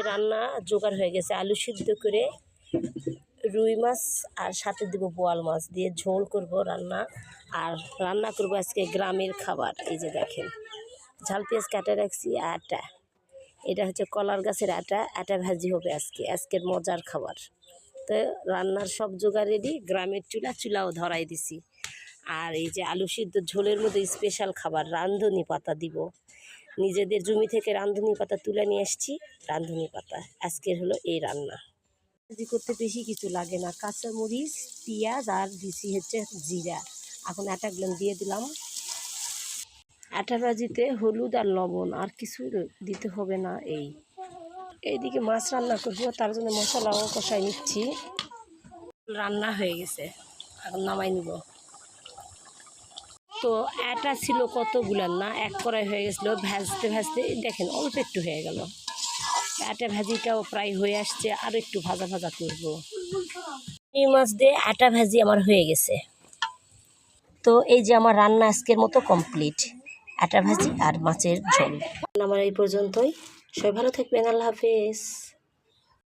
রান্না জোগাড় হয়ে গেছে। আলু সিদ্ধ করে রুই মাছ আর সাথে দেবো বোয়াল মাছ দিয়ে ঝোল করব রান্না। আর রান্না করব আজকে গ্রামের খাবার। এই যে দেখেন ঝাল পেঁয়াজ কাটা রাখছি। আটা, এটা হচ্ছে কলার গাছের আটা। আটা ভাজি হবে আজকের মজার খাবার। তো রান্নার সব জোগাড় রেডি। গ্রামের চুলাও ধরাই দিছি। আর এই যে আলু সিদ্ধ ঝোলের মধ্যে স্পেশাল খাবার রাঁধুনি পাতা দিব। নিজেদের জমি থেকে রাঁধুনি পাতা তুলে নিয়ে এসেছি। রাঁধুনি পাতা আজকের হলো এই রান্না। ভাজি করতে বেশি কিছু লাগে না, কাঁচামরিচ, পেঁয়াজ আর দিছি হচ্ছে জিরা। এখন আটাগুলো দিয়ে দিলাম। আটা ভাজিতে হলুদ আর লবণ আর কিছু দিতে হবে না। এইদিকে মাছ রান্না করবো, তার জন্য মশলাও কষাই নিচ্ছি। রান্না হয়ে গেছে, এখন নামাই নিব। তো আটা ছিল কতগুলার না, এক কড়াই হয়ে গেছিলো। ভাজতে ভাজতে দেখেন অল্প একটু হয়ে গেল। আটা ভাজিটাও প্রায় হয়ে আসছে, আর একটু ভাজা ভাজা করব। এই মাছ দিয়ে আটা ভাজি আমার হয়ে গেছে। তো এই যে আমার রান্না আজকের মতো কমপ্লিট, আটা ভাজি আর মাছের ঝোল। আমার এই পর্যন্তই। সবাই ভালো থাকবেন, আল্লাহ হাফেজ।